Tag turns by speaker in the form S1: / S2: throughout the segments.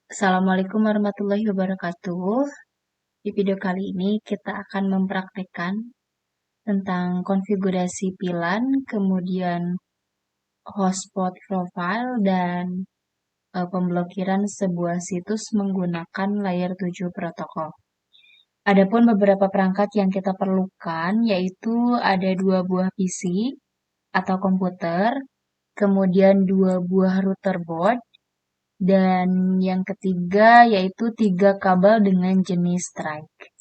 S1: Assalamualaikum warahmatullahi wabarakatuh. Di video kali ini kita akan mempraktekkan tentang konfigurasi VLAN, kemudian hotspot profile, dan pemblokiran sebuah situs menggunakan layer 7 protokol. Adapun beberapa perangkat yang kita perlukan yaitu ada 2 buah PC atau komputer, kemudian 2 buah router board, dan yang ketiga yaitu 3 kabel dengan jenis strike.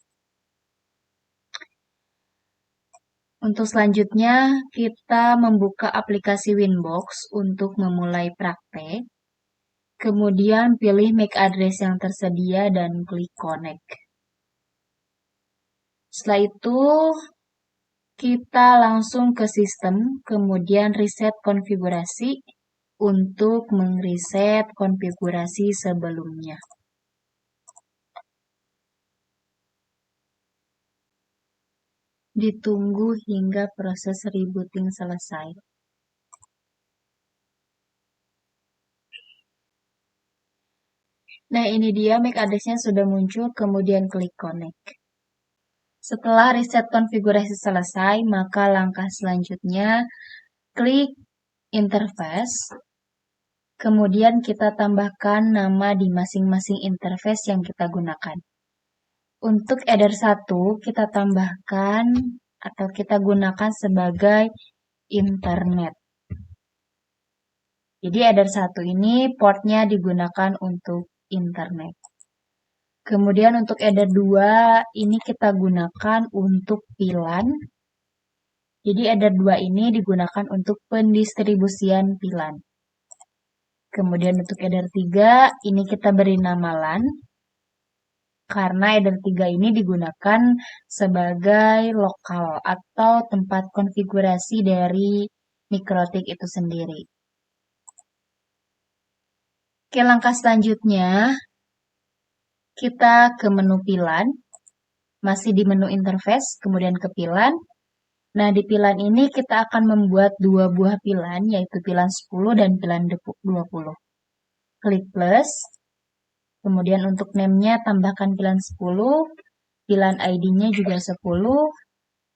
S1: Untuk selanjutnya, kita membuka aplikasi Winbox untuk memulai praktek. Kemudian pilih MAC address yang tersedia dan klik connect. Setelah itu, kita langsung ke sistem, kemudian reset konfigurasi untuk mengreset konfigurasi sebelumnya. Ditunggu hingga proses rebooting selesai. Nah, ini dia MAC address-nya sudah muncul, kemudian klik connect. Setelah reset konfigurasi selesai, maka langkah selanjutnya klik interface. Kemudian kita tambahkan nama di masing-masing interface yang kita gunakan. Untuk header 1, kita tambahkan atau kita gunakan sebagai internet. Jadi header 1 ini portnya digunakan untuk internet. Kemudian untuk header 2 ini kita gunakan untuk VLAN. Jadi header 2 ini digunakan untuk pendistribusian VLAN. Kemudian untuk header 3 ini kita beri nama LAN. Karena header 3 ini digunakan sebagai lokal atau tempat konfigurasi dari MikroTik itu sendiri. Oke, langkah selanjutnya kita ke menu VLAN, masih di menu interface, kemudian ke VLAN. Nah, di VLAN ini kita akan membuat 2 buah VLAN, yaitu VLAN 10 dan VLAN 20. Klik plus, kemudian untuk name-nya tambahkan VLAN 10, VLAN ID-nya juga 10,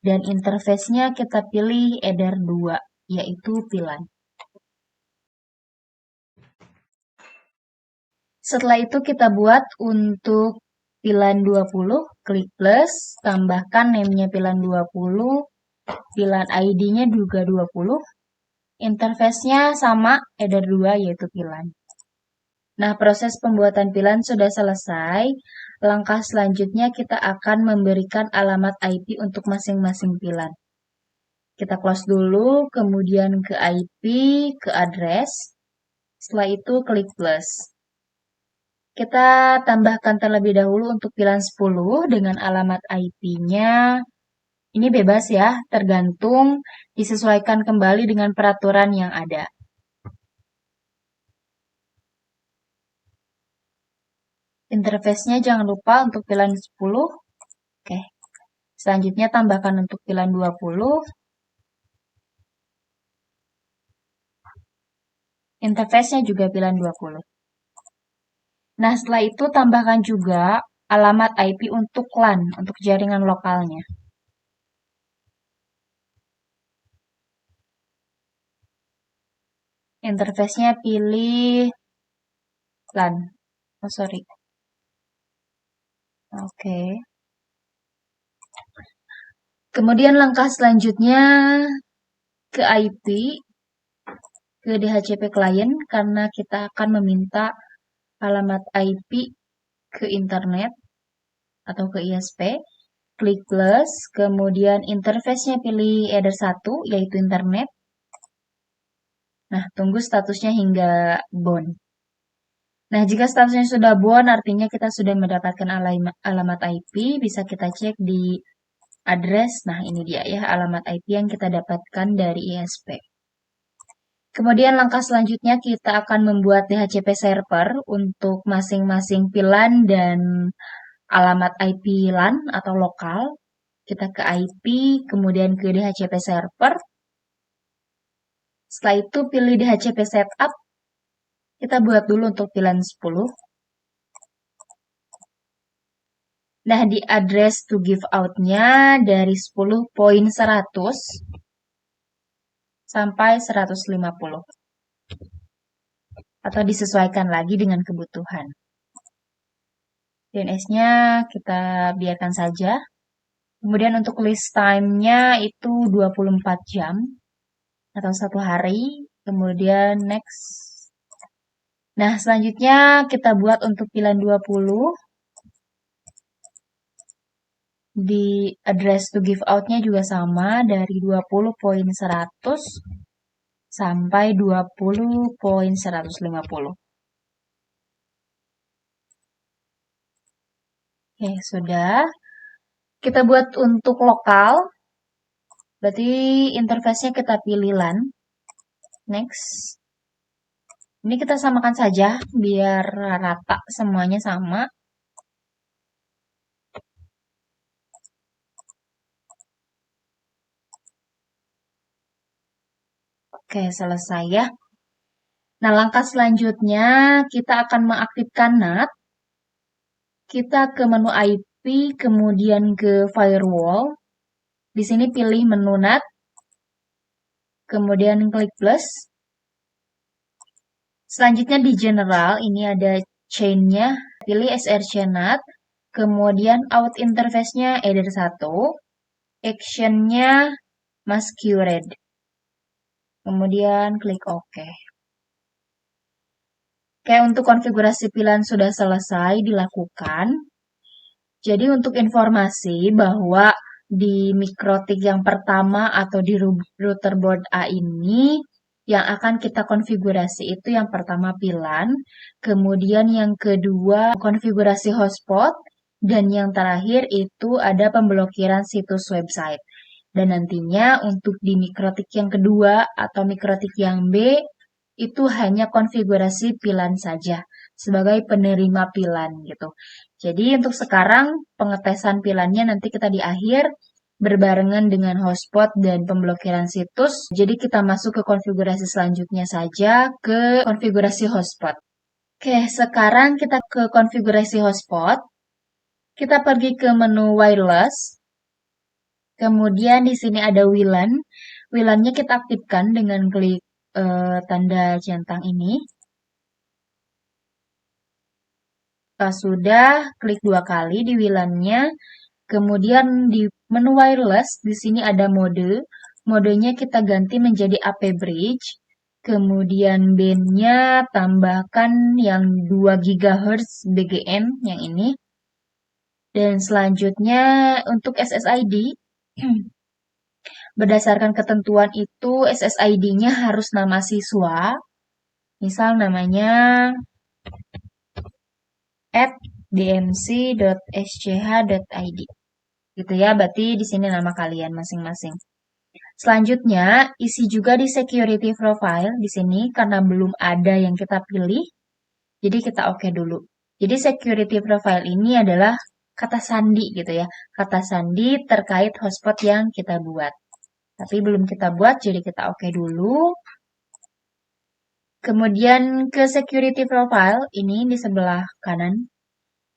S1: dan interface-nya kita pilih header 2, yaitu VLAN. Setelah itu kita buat untuk VLAN 20, klik plus, tambahkan name-nya VLAN 20, VLAN ID-nya juga 20, interface-nya sama, header 2 yaitu VLAN. Nah, proses pembuatan VLAN sudah selesai. Langkah selanjutnya kita akan memberikan alamat IP untuk masing-masing VLAN. Kita close dulu, kemudian ke IP, ke address. Setelah itu klik plus. Kita tambahkan terlebih dahulu untuk VLAN 10 dengan alamat IP-nya. Ini bebas ya, tergantung disesuaikan kembali dengan peraturan yang ada. Interface-nya jangan lupa untuk VLAN 10. Oke. Selanjutnya tambahkan untuk VLAN 20. Interface-nya juga VLAN 20. Nah, setelah itu tambahkan juga alamat IP untuk LAN, untuk jaringan lokalnya. Interface-nya pilih LAN. Oh, sorry. Oke. Kemudian langkah selanjutnya ke IP, ke DHCP client, karena kita akan meminta alamat IP ke internet atau ke ISP. Klik plus, kemudian interface-nya pilih header 1, yaitu internet. Nah, tunggu statusnya hingga bound. Nah, jika statusnya sudah bound, artinya kita sudah mendapatkan alamat IP. Bisa kita cek di address. Nah, ini dia ya, alamat IP yang kita dapatkan dari ISP. Kemudian langkah selanjutnya kita akan membuat DHCP server untuk masing-masing VLAN dan alamat IP LAN atau lokal. Kita ke IP, kemudian ke DHCP server. Setelah itu pilih DHCP setup. Kita buat dulu untuk VLAN 10. Nah, di address to give out-nya dari 10.100 sampai 150. Atau disesuaikan lagi dengan kebutuhan. DNS-nya kita biarkan saja. Kemudian untuk list time-nya itu 24 jam atau 1 hari. Kemudian next. Nah, selanjutnya kita buat untuk pilihan 20. Di address to give out-nya juga sama dari 20.100 sampai 20.150. Oke, sudah. Kita buat untuk lokal. Berarti interface-nya kita pilih LAN. Next. Ini kita samakan saja biar rata semuanya sama. Oke, selesai ya. Nah, langkah selanjutnya kita akan mengaktifkan NAT. Kita ke menu IP, kemudian ke firewall. Di sini pilih menu NAT, kemudian klik plus. Selanjutnya di general, ini ada chain-nya. Pilih SRC NAT, kemudian out interface-nya either 1, action-nya masquerade. Kemudian klik OK. Oke, untuk konfigurasi pilihan sudah selesai dilakukan. Jadi untuk informasi bahwa di mikrotik yang pertama atau di router board A ini yang akan kita konfigurasi itu yang pertama VLAN, kemudian yang kedua konfigurasi hotspot, dan yang terakhir itu ada pemblokiran situs website. Dan nantinya untuk di mikrotik yang kedua atau mikrotik yang B itu hanya konfigurasi VLAN saja sebagai penerima VLAN gitu. Jadi untuk sekarang pengetesan VLAN-nya nanti kita di akhir berbarengan dengan hotspot dan pemblokiran situs. Jadi kita masuk ke konfigurasi selanjutnya saja ke konfigurasi hotspot. Oke, sekarang kita ke konfigurasi hotspot. Kita pergi ke menu wireless. Kemudian di sini ada WLAN. WLAN-nya kita aktifkan dengan klik tanda centang ini. Sudah, klik 2 kali di WLAN-nya. Kemudian di menu wireless, di sini ada mode. Modenya kita ganti menjadi AP Bridge. Kemudian band-nya tambahkan yang 2 GHz BGM, yang ini. Dan selanjutnya untuk SSID, berdasarkan ketentuan itu SSID-nya harus nama siswa. Misal namanya @dmc.sch.id. Gitu ya, berarti di sini nama kalian masing-masing. Selanjutnya, isi juga di security profile di sini karena belum ada yang kita pilih. Jadi kita oke dulu. Jadi security profile ini adalah kata sandi gitu ya. Kata sandi terkait hotspot yang kita buat. Tapi belum kita buat, jadi kita oke dulu. Kemudian ke security profile, ini di sebelah kanan.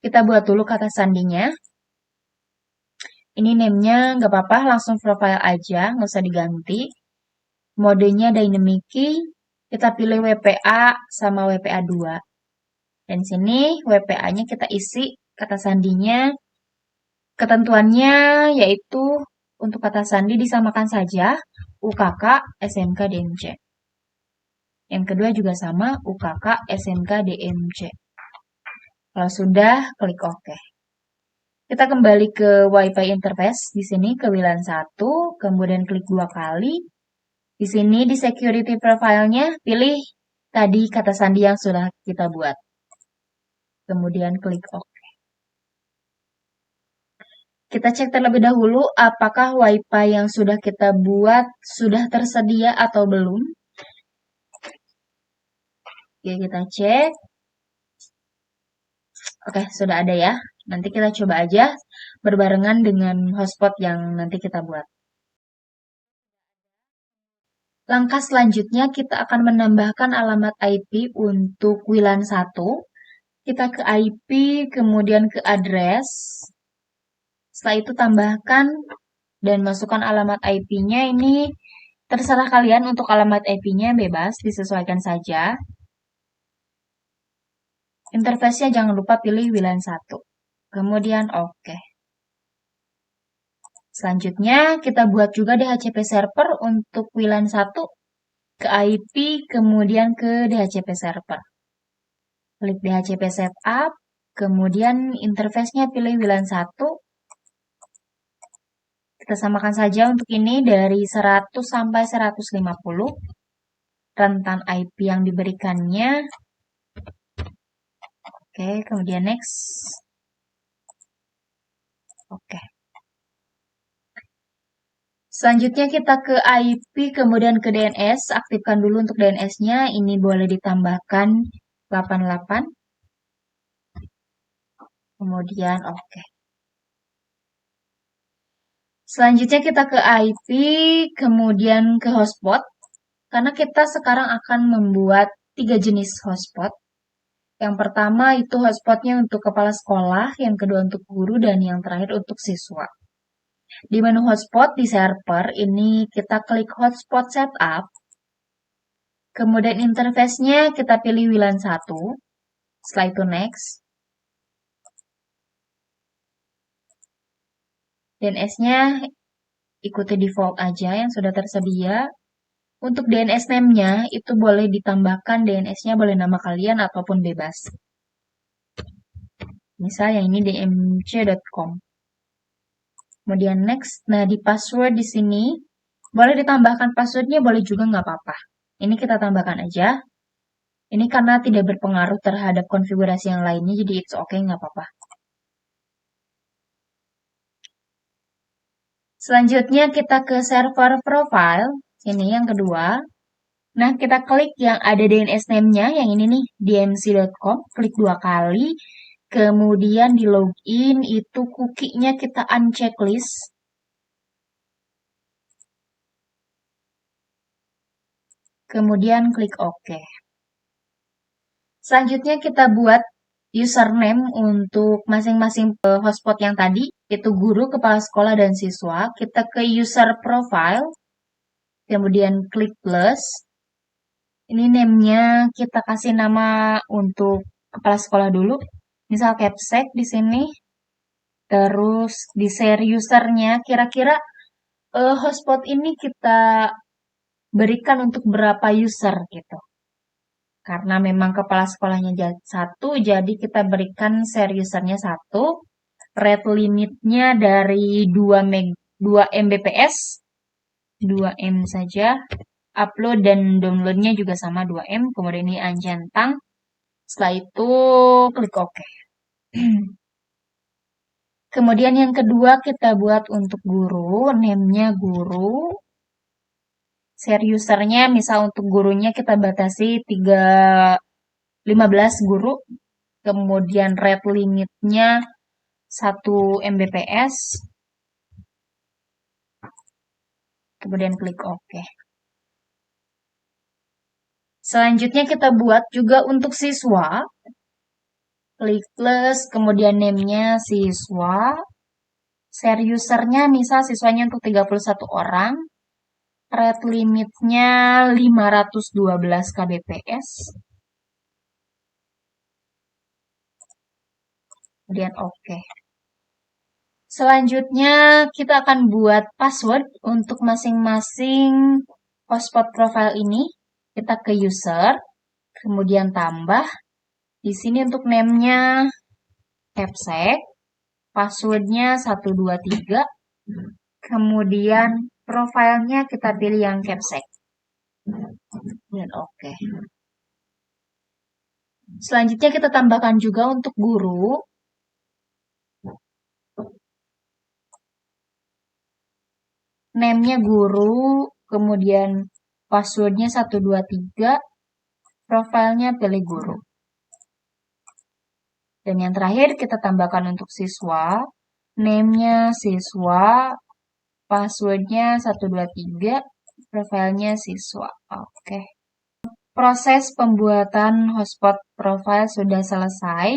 S1: Kita buat dulu kata sandinya. Ini name-nya nggak apa-apa, langsung profile aja, nggak usah diganti. Modenya dynamic key, kita pilih WPA sama WPA 2. Dan sini WPA-nya kita isi kata sandinya. Ketentuannya yaitu untuk kata sandi disamakan saja UKK, SMK, DMC. Yang kedua juga sama UKK, SMK, DMC. Kalau sudah, klik OK. Kita kembali ke Wi-Fi interface di sini ke WLAN 1, kemudian klik 2 kali. Di sini di security profile-nya pilih tadi kata sandi yang sudah kita buat. Kemudian klik OK. Kita cek terlebih dahulu apakah Wi-Fi yang sudah kita buat sudah tersedia atau belum. Oke, kita cek. Oke, sudah ada ya. Nanti kita coba aja berbarengan dengan hotspot yang nanti kita buat. Langkah selanjutnya kita akan menambahkan alamat IP untuk WLAN 1. Kita ke IP, kemudian ke address. Setelah itu tambahkan dan masukkan alamat IP-nya. Ini terserah kalian untuk alamat IP-nya, bebas, disesuaikan saja. Interface-nya jangan lupa pilih WLAN 1. Kemudian oke. Selanjutnya kita buat juga DHCP server untuk WLAN 1 ke IP, kemudian ke DHCP server. Klik DHCP setup, kemudian interface-nya pilih WLAN 1. Kita samakan saja untuk ini dari 100 sampai 150. Rentan IP yang diberikannya. Oke, kemudian next. Oke. Selanjutnya kita ke IP, kemudian ke DNS. Aktifkan dulu untuk DNS-nya. Ini boleh ditambahkan 88. Kemudian oke. Selanjutnya kita ke IP, kemudian ke hotspot. Karena kita sekarang akan membuat 3 jenis hotspot. Yang pertama itu hotspotnya untuk kepala sekolah, yang kedua untuk guru, dan yang terakhir untuk siswa. Di menu hotspot di server, ini kita klik hotspot setup. Kemudian interface-nya kita pilih WLAN 1. Setelah itu next. DNS-nya ikuti default aja yang sudah tersedia. Untuk DNS name-nya itu boleh ditambahkan, DNS-nya boleh nama kalian ataupun bebas. Misal yang ini dmc.com. Kemudian next. Nah, di password di sini boleh ditambahkan passwordnya, boleh juga nggak apa-apa. Ini kita tambahkan aja. Ini karena tidak berpengaruh terhadap konfigurasi yang lainnya, jadi it's okay, nggak apa-apa. Selanjutnya kita ke server profile. Ini yang kedua. Nah, kita klik yang ada DNS name-nya, yang ini nih, dmc.com. Klik 2 kali. Kemudian di login, itu cookie-nya kita unchecklist. Kemudian klik OK. Selanjutnya kita buat username untuk masing-masing hotspot yang tadi, itu guru, kepala sekolah, dan siswa. Kita ke user profile, kemudian klik plus. Ini name-nya kita kasih nama untuk kepala sekolah dulu, misal capsec di sini. Terus di share usernya, kira-kira hotspot ini kita berikan untuk berapa user gitu. Karena memang kepala sekolahnya 1, jadi kita berikan share usernya 1. Rate limitnya dari 2 Mbps, 2M saja. Upload dan downloadnya juga sama 2M. Kemudian ini uncentang. Setelah itu klik OK. Kemudian yang kedua kita buat untuk guru, name-nya guru. Share usernya, misal untuk gurunya kita batasi 15 guru. Kemudian rate limitnya 1 Mbps. Kemudian klik OK. Selanjutnya kita buat juga untuk siswa. Klik plus, kemudian name-nya siswa. Share usernya, misal siswanya untuk 31 orang. Rate limitnya 512 kbps. Kemudian OK. Selanjutnya kita akan buat password untuk masing-masing hotspot profile ini. Kita ke user, kemudian tambah. Di sini untuk name-nya capsec, passwordnya 123. Kemudian profilnya kita pilih yang capsec. Dan OK. Selanjutnya kita tambahkan juga untuk guru. Name-nya guru, kemudian passwordnya 123, profilnya pilih guru. Dan yang terakhir kita tambahkan untuk siswa, name-nya siswa, passwordnya 123, profilnya siswa. Oke. Proses pembuatan hotspot profile sudah selesai.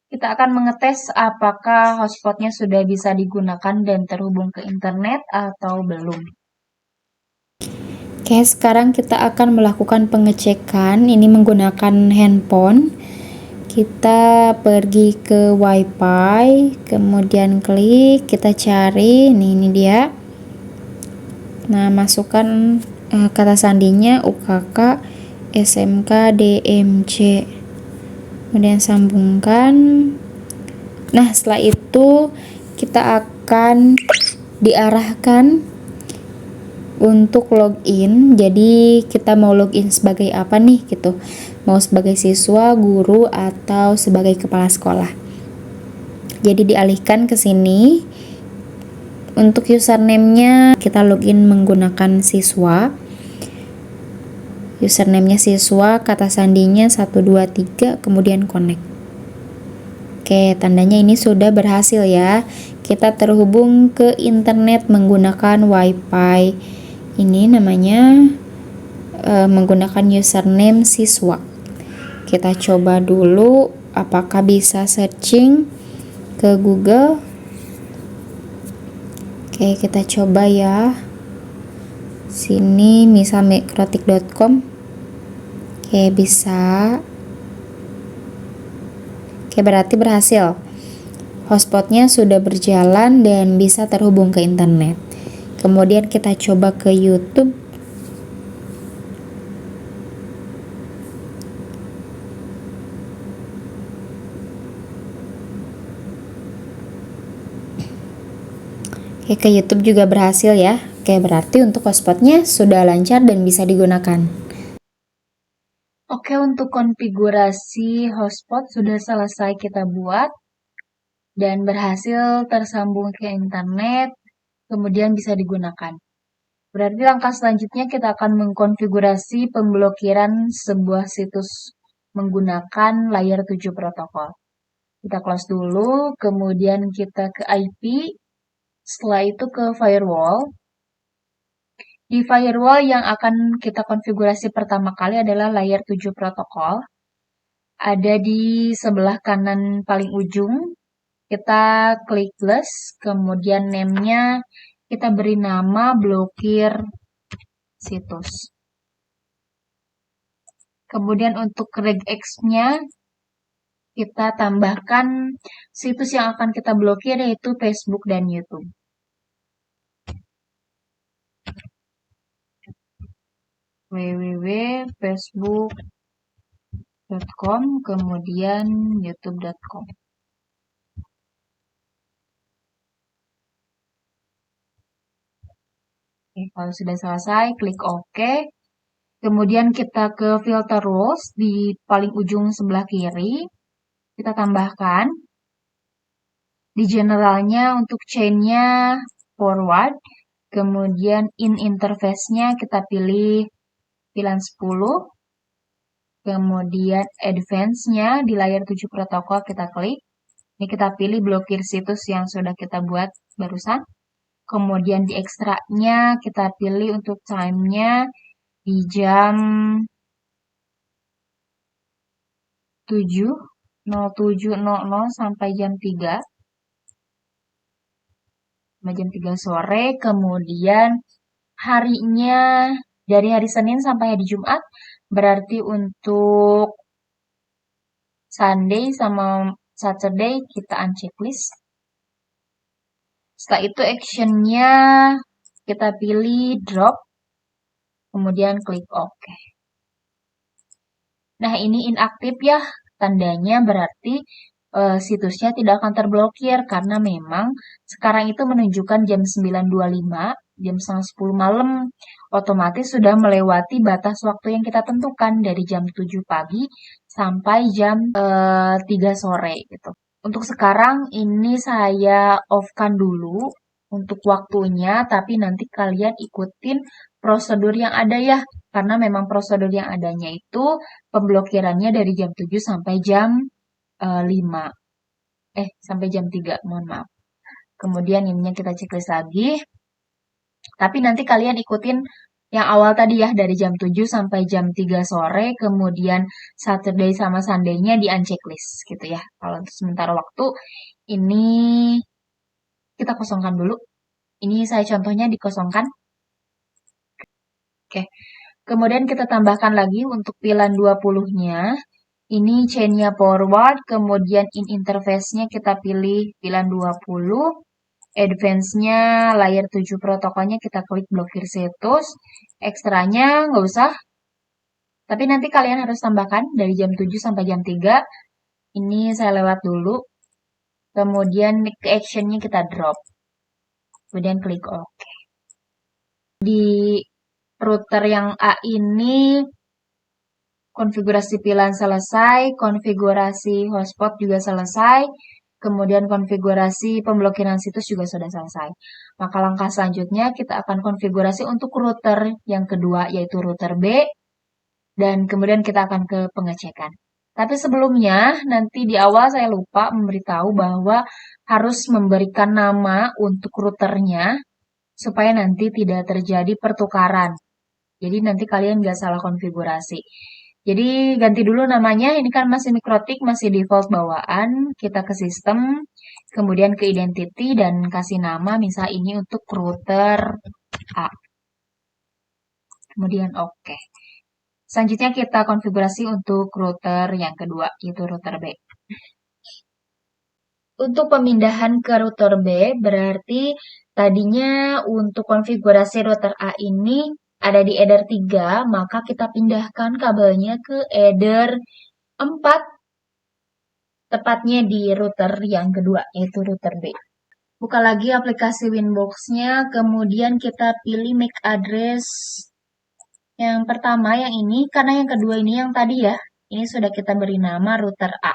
S1: kita akan mengetes apakah hotspotnya sudah bisa digunakan dan terhubung ke internet atau belum.
S2: Oke, sekarang kita akan melakukan pengecekan. Ini menggunakan handphone. Kita pergi ke WiFi, kemudian klik, kita cari. Nih, ini dia. Nah, masukkan kata sandinya UKK SMK DMC. Kemudian sambungkan. Nah, setelah itu kita akan diarahkan untuk login. Jadi kita mau login sebagai apa nih gitu, mau sebagai siswa, guru, atau sebagai kepala sekolah. Jadi dialihkan ke sini. Untuk username-nya kita login menggunakan siswa. Username-nya siswa, kata sandinya 123, kemudian connect. Oke, tandanya ini sudah berhasil ya. Kita terhubung ke internet menggunakan WiFi. Ini namanya menggunakan username siswa. Kita coba dulu apakah bisa searching ke Google. Oke, kita coba ya. Sini misal mikrotik.com. Oke, bisa. Oke, berarti berhasil. Hotspotnya sudah berjalan dan bisa terhubung ke internet. Kemudian kita coba ke YouTube. Oke, ke YouTube juga berhasil ya. Oke, berarti untuk hotspotnya sudah lancar dan bisa digunakan.
S1: Oke, untuk konfigurasi hotspot sudah selesai kita buat dan berhasil tersambung ke internet, kemudian bisa digunakan. Berarti langkah selanjutnya kita akan mengkonfigurasi pemblokiran sebuah situs menggunakan layer 7 protokol. Kita close dulu, kemudian kita ke IP, setelah itu ke firewall. Di firewall yang akan kita konfigurasi pertama kali adalah layer 7 protokol. Ada di sebelah kanan paling ujung. Kita klik plus, kemudian name-nya kita beri nama blokir situs. Kemudian untuk regex-nya kita tambahkan situs yang akan kita blokir yaitu Facebook dan YouTube. www.facebook.com kemudian youtube.com. Oke, kalau sudah selesai, klik OK. Kemudian kita ke filter rules di paling ujung sebelah kiri. Kita tambahkan. Di generalnya untuk chain-nya forward. Kemudian in interface-nya kita pilih pilihan 10. Kemudian advance-nya di layar 7 protokol kita klik. Ini kita pilih blokir situs yang sudah kita buat barusan. Kemudian di ekstraknya kita pilih untuk time-nya di jam 07.00 sampai jam 3. Sampai jam 3 sore. Kemudian harinya dari hari Senin sampai hari Jumat. Berarti untuk Sunday sama Saturday kita uncheck list. Setelah itu actionnya kita pilih drop, kemudian klik OK. Nah, ini inaktif ya, tandanya berarti situsnya tidak akan terblokir karena memang sekarang itu menunjukkan jam 9.25, jam setengah 10 malam, otomatis sudah melewati batas waktu yang kita tentukan dari jam 7 pagi sampai jam 3 sore gitu. Untuk sekarang ini saya off-kan dulu untuk waktunya, tapi nanti kalian ikutin prosedur yang ada ya. Karena memang prosedur yang adanya itu pemblokirannya dari jam 7 sampai jam 5. Sampai jam 3, mohon maaf. Kemudian ininya kita checklist lagi. Tapi nanti kalian ikutin Yang awal tadi ya, dari jam 7 sampai jam 3 sore, kemudian Saturday sama Sunday-nya di unchecklist gitu ya. Kalau untuk sementara waktu, ini kita kosongkan dulu. Ini saya contohnya dikosongkan. Oke. Kemudian kita tambahkan lagi untuk pilihan 20-nya. Ini chain-nya forward, kemudian in interface-nya kita pilih pilihan 20. Advance-nya layer 7 protokolnya kita klik blokir situs. Ekstranya nggak usah. Tapi nanti kalian harus tambahkan dari jam 7 sampai jam 3. Ini saya lewat dulu. Kemudian ke action-nya kita drop. Kemudian klik OK. Di router yang A ini konfigurasi pilihan selesai, konfigurasi hotspot juga selesai, kemudian konfigurasi pemblokiran situs juga sudah selesai. Maka langkah selanjutnya kita akan konfigurasi untuk router yang kedua, yaitu router B, dan kemudian kita akan ke pengecekan. Tapi sebelumnya, nanti di awal saya lupa memberitahu bahwa harus memberikan nama untuk routernya, supaya nanti tidak terjadi pertukaran. Jadi nanti kalian nggak salah konfigurasi. Jadi ganti dulu namanya, ini kan masih mikrotik, masih default bawaan. Kita ke sistem, kemudian ke identity, dan kasih nama, misal ini untuk router A. Kemudian OK. Selanjutnya kita konfigurasi untuk router yang kedua, yaitu router B. Untuk pemindahan ke router B, berarti tadinya untuk konfigurasi router A ini ada di header 3, maka kita pindahkan kabelnya ke header 4, tepatnya di router yang kedua, yaitu router B. Buka lagi aplikasi Winbox-nya, kemudian kita pilih MAC address yang pertama, yang ini, karena yang kedua ini yang tadi ya, ini sudah kita beri nama router A.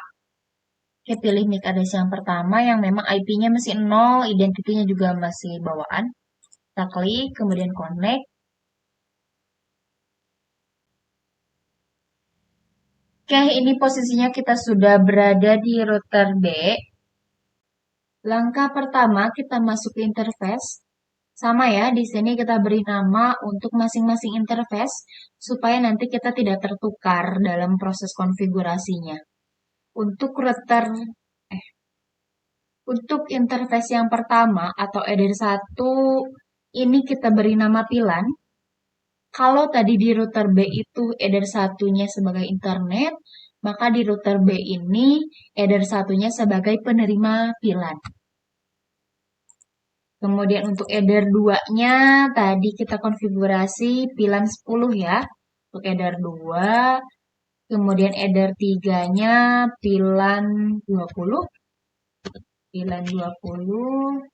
S1: Oke, pilih MAC address yang pertama yang memang IP-nya masih 0, identitinya juga masih bawaan. Kita klik, kemudian connect. Oke, ini posisinya kita sudah berada di router B. Langkah pertama kita masuk ke interface. Sama ya, di sini kita beri nama untuk masing-masing interface supaya nanti kita tidak tertukar dalam proses konfigurasinya. Untuk interface yang pertama atau header 1 ini kita beri nama pilan. Kalau tadi di router B itu header 1-nya sebagai internet, maka di router B ini header 1-nya sebagai penerima pilan. Kemudian untuk header 2-nya tadi kita konfigurasi pilan 10 ya. Untuk header 2. Kemudian header 3-nya pilan 20. Pilan 20.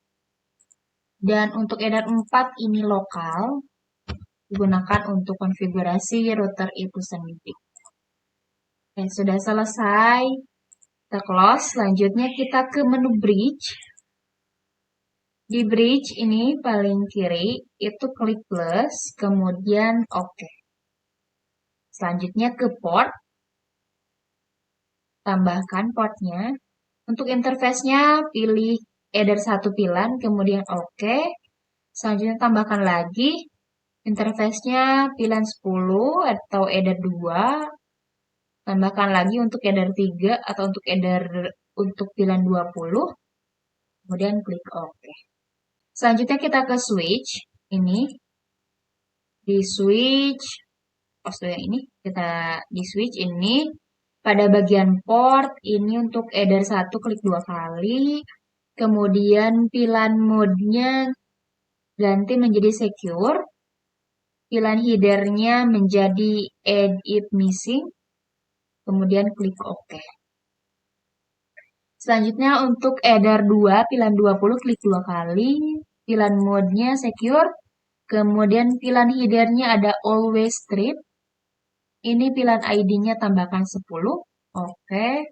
S1: Dan untuk header 4 ini lokal. Digunakan untuk konfigurasi router itu sendiri. Oke, sudah selesai. Kita close. Selanjutnya kita ke menu bridge. Di bridge ini paling kiri itu klik plus, kemudian OK. Selanjutnya ke port. Tambahkan portnya. Untuk interface-nya pilih header 1 pilan, kemudian OK. Selanjutnya tambahkan lagi interface-nya pilan 10 atau header 2. Tambahkan lagi untuk header 3 atau untuk pilan 20. Kemudian klik OK. Selanjutnya kita ke switch. Ini di switch yang ini kita di switch ini pada bagian port ini untuk header 1 klik 2 kali. Kemudian pilan mode-nya ganti menjadi secure. Pilan header-nya menjadi add if missing. Kemudian klik OK. Selanjutnya untuk header 2 pilan 20 klik 2 kali. Pilan mode-nya secure. Kemudian pilan header-nya ada always strip. Ini pilan ID-nya tambahkan 10. Oke.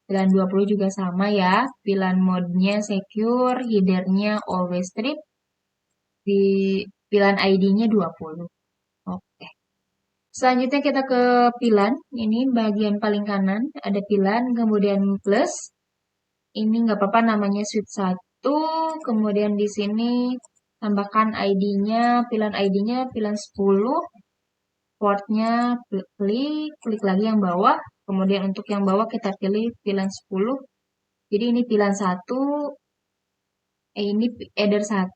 S1: Pilan 20 juga sama ya. Pilan mode-nya secure, header-nya always strip. Di pilan ID-nya 20. Oke. Selanjutnya kita ke pilan. Ini bagian paling kanan ada pilan, kemudian plus. Ini nggak apa-apa namanya switch 1. Kemudian di sini tambahkan ID-nya, pilihan ID-nya pilihan 10, portnya klik lagi yang bawah, kemudian untuk yang bawah kita pilih pilihan 10, jadi ini pilihan 1, ini header 1,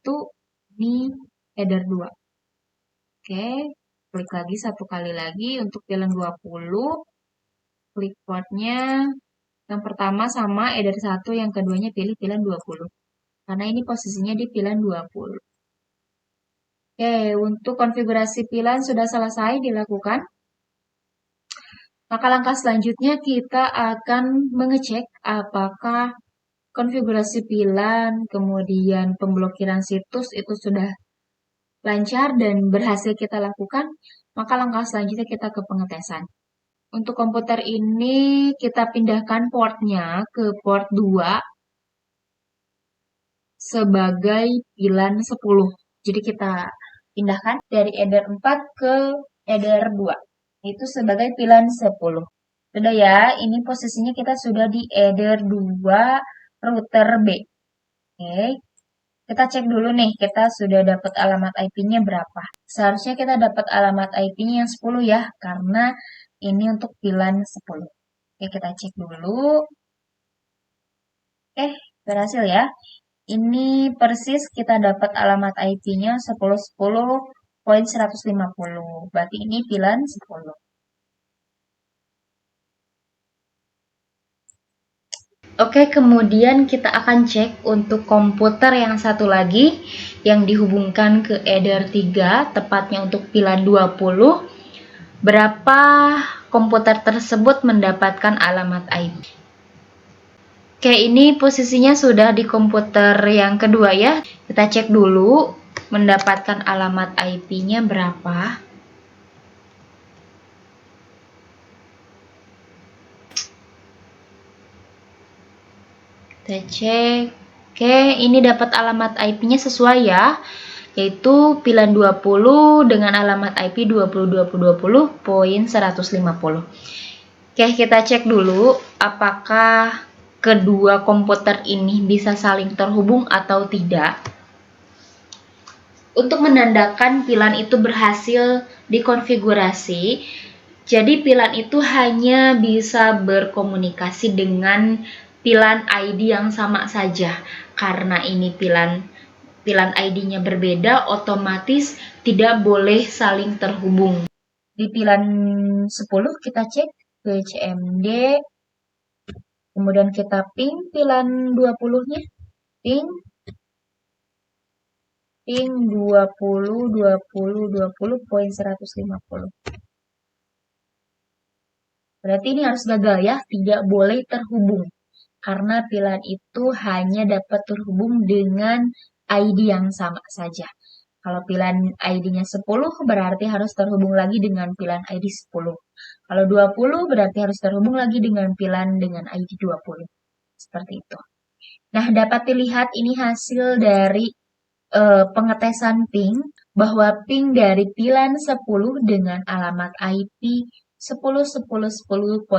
S1: ini header 2. Oke, klik lagi satu kali lagi untuk pilihan 20, klik portnya, yang pertama sama header 1, yang keduanya pilih pilihan 20. Karena ini posisinya di pilihan 20. Oke, untuk konfigurasi pilihan sudah selesai dilakukan. Maka langkah selanjutnya kita akan mengecek apakah konfigurasi pilihan, kemudian pemblokiran situs itu sudah lancar dan berhasil kita lakukan. Maka langkah selanjutnya kita ke pengetesan. Untuk komputer ini kita pindahkan portnya ke port 2 sebagai pilihan 10. Jadi kita pindahkan dari header 4 ke header 2. Itu sebagai pilihan 10. Sudah ya, ini posisinya kita sudah di header 2 router B. Oke, kita cek dulu nih, kita sudah dapat alamat IP-nya berapa. Seharusnya kita dapat alamat IP-nya yang 10 ya, karena ini untuk pilihan 10. Oke, kita cek dulu. Berhasil ya. Ini persis kita dapat alamat IP-nya 10.10.150. Berarti ini pilihan 10. Oke, kemudian kita akan cek untuk komputer yang satu lagi yang dihubungkan ke header 3, tepatnya untuk pilihan 20. Berapa komputer tersebut mendapatkan alamat IP? Oke, ini posisinya sudah di komputer yang kedua ya. Kita cek dulu mendapatkan alamat IP-nya berapa. Kita cek. Oke, ini dapat alamat IP-nya sesuai ya. Yaitu pilihan 20 dengan alamat IP 20.20.20.150. Oke, kita cek dulu apakah kedua komputer ini bisa saling terhubung atau tidak. Untuk menandakan pilihan itu berhasil dikonfigurasi, jadi pilihan itu hanya bisa berkomunikasi dengan pilihan ID yang sama saja. Karena ini pilihan ID-nya berbeda, otomatis tidak boleh saling terhubung. Di pilihan 10 kita cek ke CMD, kemudian kita ping pilihan 20-nya, ping 20.20.20.150. Berarti ini harus gagal ya, tidak boleh terhubung. Karena pilihan itu hanya dapat terhubung dengan ID yang sama saja. Kalau pilihan ID-nya 10 berarti harus terhubung lagi dengan pilihan ID 10. Kalau 20 berarti harus terhubung lagi dengan pilihan dengan ID 20. Seperti itu. Nah, dapat dilihat ini hasil dari pengetesan ping, bahwa ping dari pilihan 10 dengan alamat IP 10.10.10.150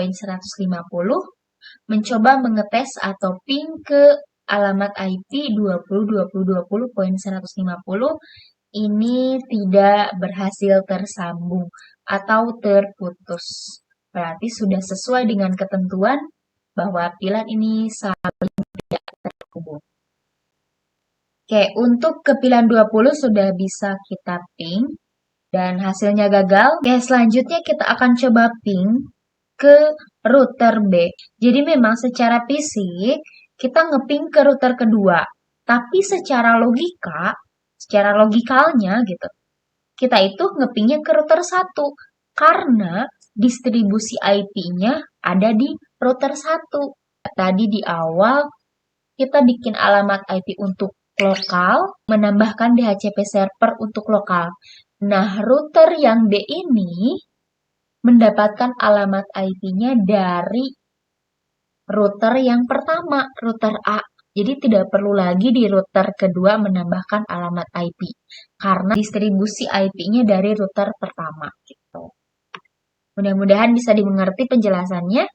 S1: mencoba mengetes atau ping ke alamat IP 20.20.20.150 ini tidak berhasil tersambung atau terputus. Berarti sudah sesuai dengan ketentuan bahwa pilihan ini saling tidak terhubung. Oke, untuk ke pilihan 20 sudah bisa kita ping dan hasilnya gagal. Oke, selanjutnya kita akan coba ping ke router B. Jadi memang secara fisik kita ngeping ke router kedua, tapi secara logikalnya gitu, kita itu ngepingnya ke router 1 karena distribusi IP-nya ada di router 1. Tadi di awal kita bikin alamat IP untuk lokal, menambahkan DHCP server untuk lokal. Nah, router yang B ini mendapatkan alamat IP-nya dari router yang pertama, router A. Jadi tidak perlu lagi di router kedua menambahkan alamat IP karena distribusi IP-nya dari router pertama gitu. Mudah-mudahan bisa dimengerti penjelasannya.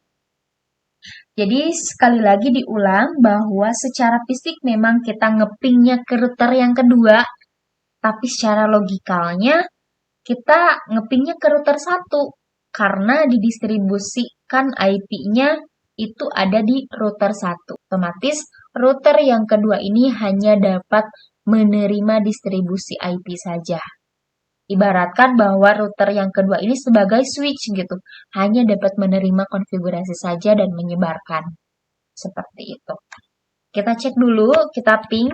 S1: Jadi sekali lagi diulang bahwa secara fisik memang kita ngepingnya ke router yang kedua, Tapi secara logikalnya kita ngepingnya ke router 1 karena didistribusikan IP-nya itu ada di router 1. Otomatis router yang kedua ini hanya dapat menerima distribusi IP saja. Ibaratkan bahwa router yang kedua ini sebagai switch gitu, hanya dapat menerima konfigurasi saja dan menyebarkan. Seperti itu. Kita cek dulu, kita ping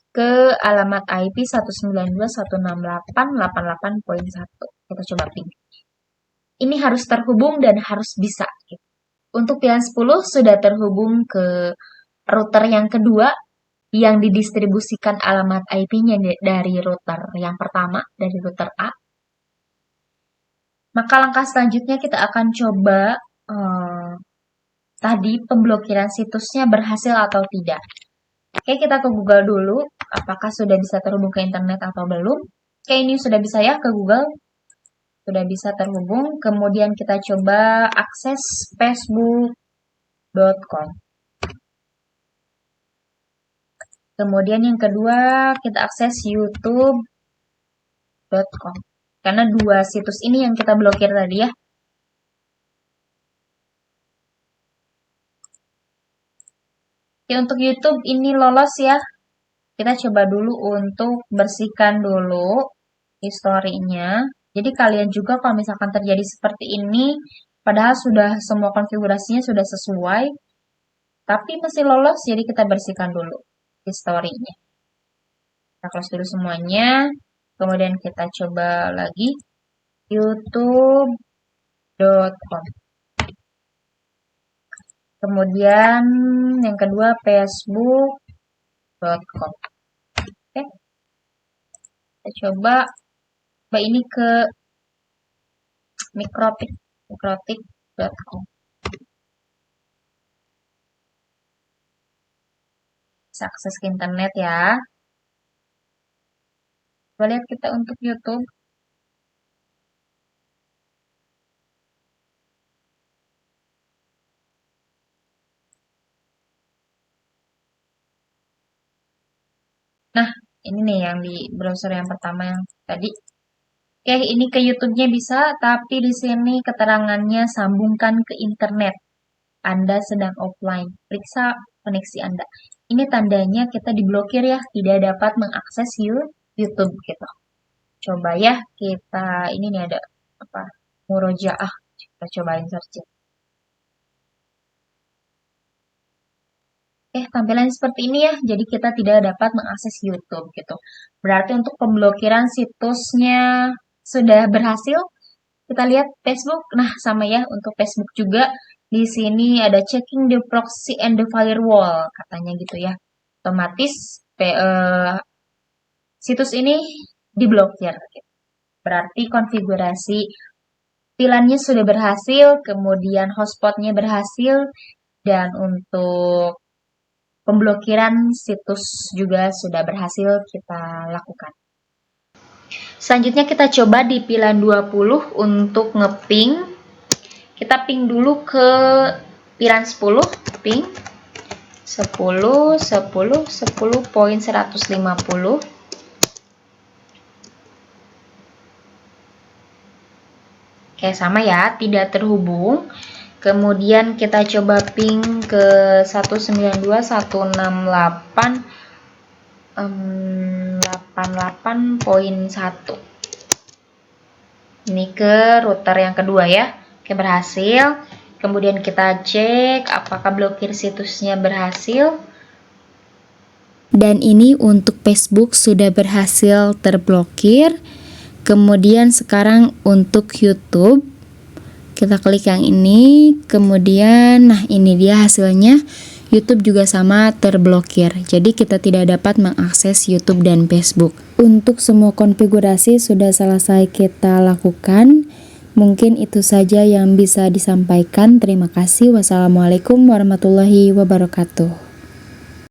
S1: ke alamat IP 192.168.88.1. Kita coba ping. Ini harus terhubung dan harus bisa. Untuk pilihan 10 sudah terhubung ke router yang kedua yang didistribusikan alamat IP-nya dari router yang pertama, dari router A. Maka langkah selanjutnya kita akan coba tadi pemblokiran situsnya berhasil atau tidak. Oke, kita ke Google dulu. Apakah sudah bisa terhubung ke internet atau belum? Oke, ini sudah bisa ya ke Google. Sudah bisa terhubung. Kemudian kita coba akses facebook.com. Kemudian yang kedua, kita akses youtube.com. Karena dua situs ini yang kita blokir tadi ya. Oke, untuk YouTube ini lolos ya. Kita coba dulu untuk bersihkan dulu historinya. Jadi kalian juga kalau misalkan terjadi seperti ini, padahal sudah semua konfigurasinya sudah sesuai, tapi masih lolos, jadi kita bersihkan dulu historinya. Kita close dulu semuanya. Kemudian kita coba lagi youtube.com. Kemudian yang kedua facebook.com. Oke. Kita coba ini ke mikrotik.com. Bisa akses ke internet ya. Coba lihat kita untuk YouTube. Nah, ini nih yang di browser yang pertama yang tadi. Oke, ini ke YouTube-nya bisa, tapi di sini keterangannya sambungkan ke internet. Anda sedang offline. Periksa koneksi Anda. Ini tandanya kita diblokir ya, tidak dapat mengakses YouTube gitu. Coba ya, kita ini nih ada apa? Murojaah. Kita cobain searching. Tampilan seperti ini ya, jadi kita tidak dapat mengakses YouTube gitu. Berarti untuk pemblokiran situsnya sudah berhasil. Kita lihat Facebook, nah sama ya untuk Facebook juga. Di sini ada checking the proxy and the firewall, katanya gitu ya. Otomatis situs ini diblokir. Berarti konfigurasi VLAN-nya sudah berhasil, kemudian hotspotnya berhasil, dan untuk pemblokiran situs juga sudah berhasil kita lakukan. Selanjutnya kita coba di pilihan 20 untuk ngeping. Kita ping dulu ke pilihan 10, ping 10.150. Oke, sama ya, tidak terhubung. Kemudian kita coba ping ke 192.168.88.1. Ini ke router yang kedua ya. Oke, berhasil. Kemudian kita cek apakah blokir situsnya berhasil.
S2: Dan ini untuk Facebook sudah berhasil terblokir. Kemudian sekarang untuk YouTube, kita klik yang ini, kemudian nah ini dia hasilnya. YouTube juga sama terblokir, jadi kita tidak dapat mengakses YouTube dan Facebook. Untuk semua konfigurasi sudah selesai kita lakukan. Mungkin itu saja yang bisa disampaikan. Terima kasih. Wassalamualaikum warahmatullahi wabarakatuh.